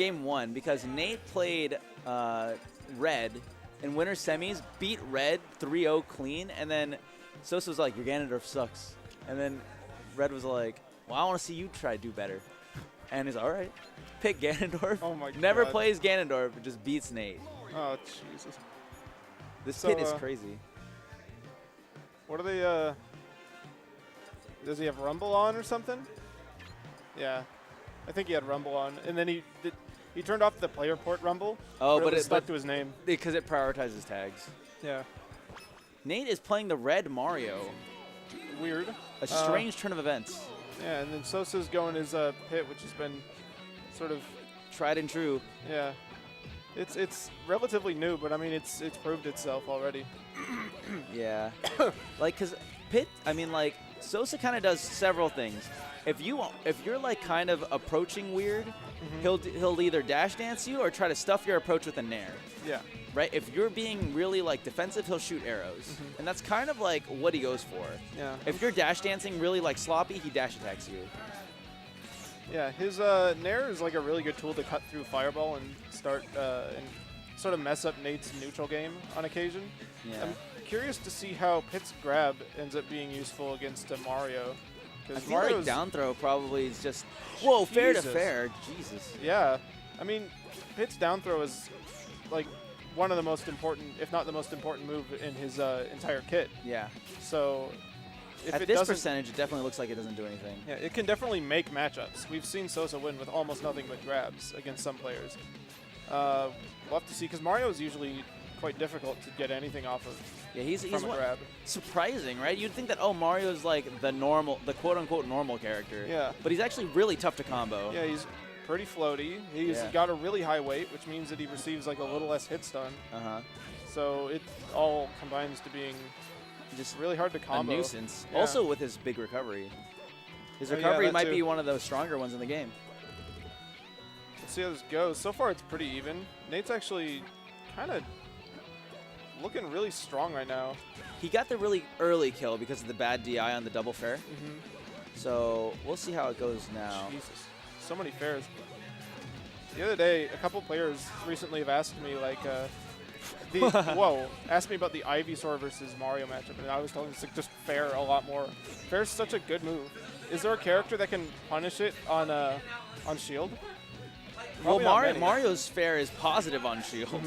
game one because Nate played red in winter semis, beat red 3-0 clean, and then Sosa was like, your Ganondorf sucks. And then red was like, well, I want to see you try to do better. And he's all right. Pick Ganondorf. Oh my god. Never plays Ganondorf, but just beats Nate. Oh, Jesus. This kid is crazy. What are they, does he have Rumble on or something? Yeah. I think he had Rumble on. And then he turned off the player port Rumble. Oh, but it stuck to his name. Because it prioritizes tags. Yeah. Nate is playing the red Mario. Weird. A strange turn of events. Yeah, and then Sosa's going his pit, which has been sort of tried and true. Yeah. It's relatively new, but I mean it's proved itself already. Yeah. Like, cause pit, I mean, like Sosa kind of does several things. If you're like kind of approaching weird, he'll either dash dance you or try to stuff your approach with a nair. Yeah. Right? If you're being really like defensive, he'll shoot arrows. And that's kind of like what he goes for. Yeah. If you're dash dancing really like sloppy, he dash attacks you. Yeah, his nair is like a really good tool to cut through Fireball and start and sort of mess up Nate's neutral game on occasion. Yeah. I'm curious to see how Pit's grab ends up being useful against Mario. I feel like down throw probably is just, whoa, fair to fair. Jesus. Yeah. I mean, Pit's down throw is like one of the most important, if not the most important move in his entire kit. Yeah. So if at this percentage, it definitely looks like it doesn't do anything. Yeah, it can definitely make matchups. We've seen Sosa win with almost nothing but grabs against some players. We'll have to see, because Mario is usually quite difficult to get anything off of. Yeah, he's a grab. Surprising, right? You'd think that, oh, Mario's like the quote-unquote normal character. Yeah. But he's actually really tough to combo. Yeah, he's pretty floaty. He's got a really high weight, which means that he receives like a little less hit stun. So it all combines to being just really hard to combo. A nuisance. Yeah. Also with his big recovery. His recovery might be one of the stronger ones in the game. Let's see how this goes. So far, it's pretty even. Nate's actually kind of looking really strong right now. He got the really early kill because of the bad DI on the double fair. So we'll see how it goes now. Jesus. So many fairs. The other day, a couple players recently have asked me, like, asked me about the Ivysaur versus Mario matchup, and I was telling them to just fair a lot more. Fair's such a good move. Is there a character that can punish it on shield? Well, Mario's fair is positive on shield,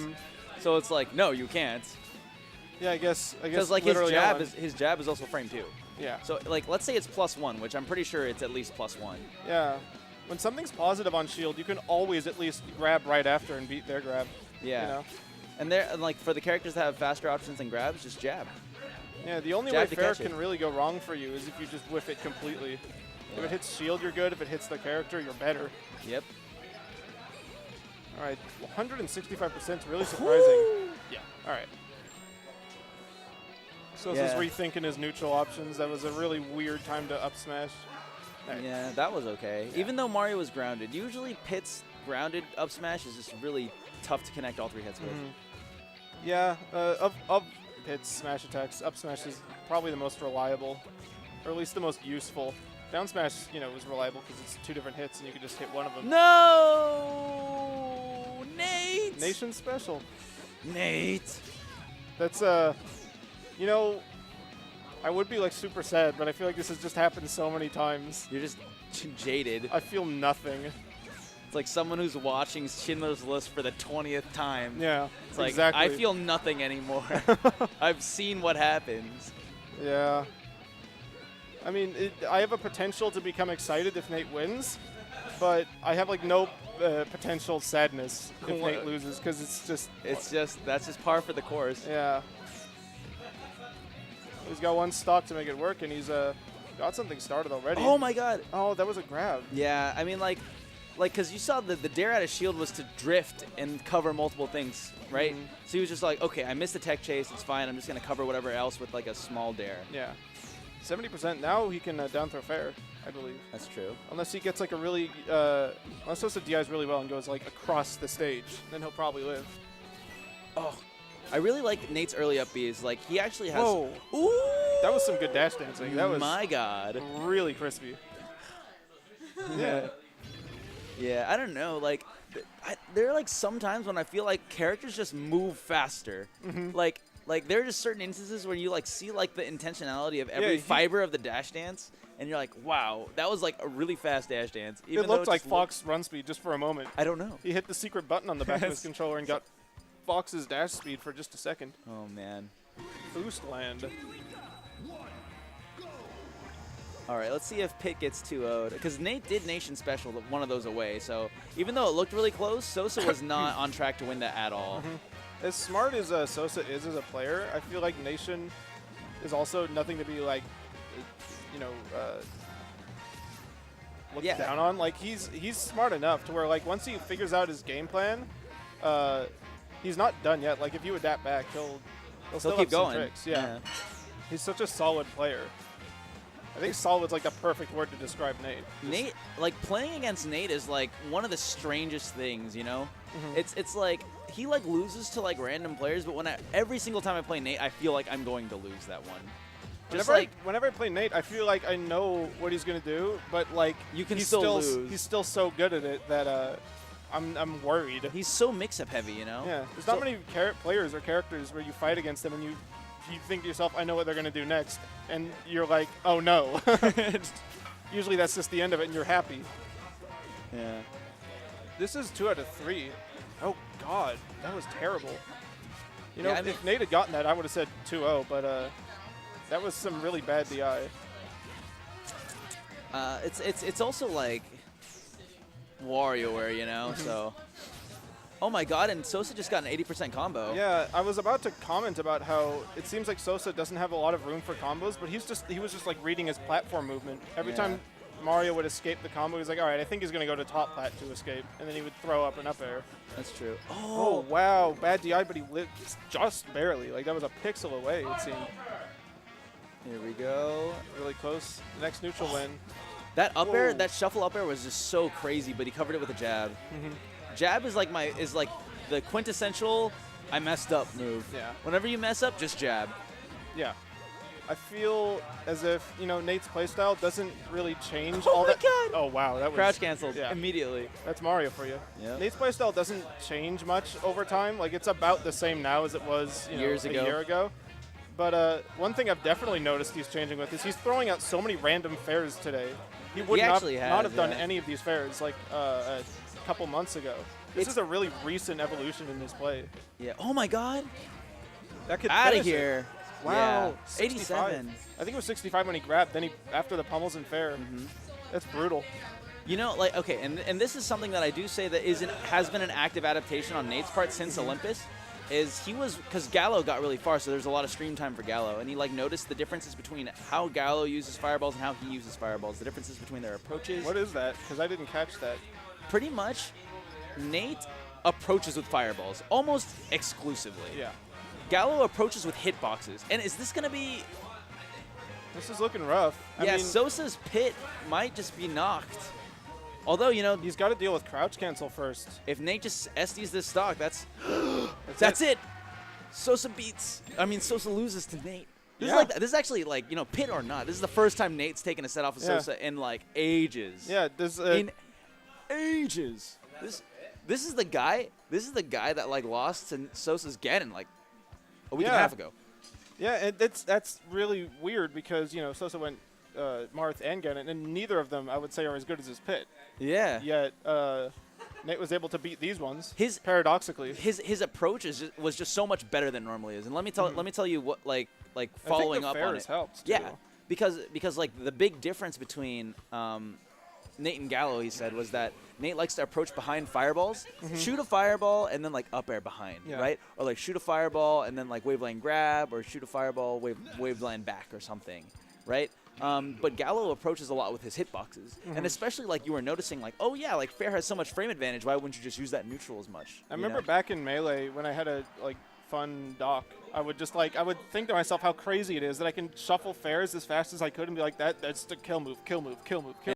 so it's like, no, you can't. Yeah, I guess. Because like his jab is also frame 2. Yeah. So like, let's say it's +1, which I'm pretty sure it's at least +1. Yeah. When something's positive on shield, you can always at least grab right after and beat their grab. Yeah. You know? And like for the characters that have faster options than grabs, just jab. Yeah, the only way fair can really go wrong for you is if you just whiff it completely. Yeah. If it hits shield, you're good. If it hits the character, you're better. Yep. All right, 165% is really surprising. Yeah. All right. Sosa's rethinking his neutral options. That was a really weird time to up smash. Right. Yeah, that was okay. Yeah. Even though Mario was grounded, usually Pit's grounded up smash is just really tough to connect all 3 hits with. Yeah, of Pit's smash attacks, up smash is probably the most reliable, or at least the most useful. Down smash, is reliable because it's 2 different hits and you can just hit one of them. No, Nate. Nation special. Nate. That's I would be like super sad, but I feel like this has just happened so many times. You're just jaded. I feel nothing. It's like someone who's watching Schindler's List for the 20th time. Yeah, it's like, exactly. I feel nothing anymore. I've seen what happens. Yeah. I mean, I have a potential to become excited if Nate wins, but I have like no potential sadness if Nate loses because that's just par for the course. Yeah. He's got one stock to make it work, and he's got something started already. Oh my God! Oh, that was a grab. Yeah, I mean, like, because you saw the dare out of shield was to drift and cover multiple things, right? So he was just like, okay, I missed the tech chase, it's fine. I'm just gonna cover whatever else with like a small dare. Yeah, 70%. Now he can down throw fair, I believe. That's true. Unless he gets like a really, unless Sosa DIs really well and goes like across the stage, then he'll probably live. Oh. I really like Nate's early up Bs. Like, he actually has... Whoa. Ooh! That was some good dash dancing. That was my God. Really crispy. Yeah. Yeah, I don't know. Like, there are like some times when I feel like characters just move faster. Like there are just certain instances where you like see like the intentionality of every fiber of the dash dance, and you're like, wow, that was like a really fast dash dance. Even It though looked like Fox run speed just for a moment. I don't know. He hit the secret button on the back of his controller and got Fox's dash speed for just a second. Oh man. Boost land. All right, let's see if Pit gets 2-0'd. Because Nate did Nation Special one of those away, so even though it looked really close, Sosa was not on track to win that at all. As smart as Sosa is as a player, I feel like Nation is also nothing to be like, you know, looked down on. Like he's smart enough to where like once he figures out his game plan, he's not done yet. Like if you adapt back, he'll still keep have some going. tricks. Yeah, he's such a solid player. I think solid's like the perfect word to describe Nate. Nate, like playing against Nate is like one of the strangest things, you know? It's like he like loses to like random players, but every single time I play Nate, I feel like I'm going to lose that one. Whenever I play Nate, I feel like I know what he's gonna do, but like you can still lose. He's still so good at it that I'm worried. He's so mix-up heavy, you know? Yeah, there's not many players or characters where you fight against them and you think to yourself, I know what they're going to do next, and you're like, oh no. Usually that's just the end of it and you're happy. Yeah. This is 2 out of 3. Oh god, that was terrible. You know, I mean, if Nate had gotten that, I would have said 2-0, but that was some really bad DI. It's also like WarioWare, you know, so... Oh my god, and Sosa just got an 80% combo. Yeah, I was about to comment about how it seems like Sosa doesn't have a lot of room for combos, but he was just like reading his platform movement. Every time Mario would escape the combo, he's like, all right, I think he's going to go to top plat to escape, and then he would throw up an up air. That's true. Oh, wow, bad DI, but he lived just barely. Like, that was a pixel away, it seemed. Here we go. Really close. Next neutral win. That up air, that shuffle up air was just so crazy, but he covered it with a jab. Jab is like the quintessential I messed up move. Yeah. Whenever you mess up, just jab. Yeah. I feel as if, you know, Nate's playstyle doesn't really change Oh all my that. god! Oh wow, that was Crouch canceled yeah. immediately. That's Mario for you. Yep. Nate's playstyle doesn't change much over time. Like it's about the same now as it was a year ago. But one thing I've definitely noticed he's changing with is he's throwing out so many random fairs today. He would not have done any of these fairs like a couple months ago. This is a really recent evolution in his play. Yeah. Oh my god. That could out of here. Wow. Yeah. 87. I think it was 65 when he grabbed. Then after the pummels and fair. That's brutal. You know, like okay, and this is something that I do say that has been an active adaptation on Nate's part since Olympus. Because Gallo got really far, so there's a lot of stream time for Gallo, and he like noticed the differences between how Gallo uses fireballs and how he uses fireballs, the differences between their approaches. What is that? Because I didn't catch that. Pretty much, Nate approaches with fireballs almost exclusively. Yeah. Gallo approaches with hitboxes, and is this gonna be? This is looking rough. I mean, Sosa's pit might just be knocked. Although, you know, he's got to deal with crouch cancel first. If Nate just SDs this stock, that's it. Sosa loses to Nate. This is actually like, you know, pit or not. This is the first time Nate's taken a set off of Sosa in like ages. Yeah, in ages. This is the guy that like lost to Sosa's Ganon like a week and a half ago. Yeah, and that's really weird because, you know, Sosa went Marth and Ganon, and neither of them I would say are as good as his pit. Yeah. Yet Nate was able to beat these ones. Paradoxically, his approach was just so much better than normally is. And let me tell you what like following up on it. Helped yeah, because like the big difference between Nate and Gallo, he said, was that Nate likes to approach behind fireballs, shoot a fireball, and then like up air behind, right? Or like shoot a fireball and then like wave land grab, or shoot a fireball, wave land back or something, right? But Gallo approaches a lot with his hitboxes, and especially like you were noticing, like, oh yeah, like Fair has so much frame advantage. Why wouldn't you just use that neutral as much? I remember back in Melee when I had a fun dock, I would think to myself how crazy it is that I can shuffle Fairs as fast as I could and be like, that's the kill move, kill move, kill move, kill.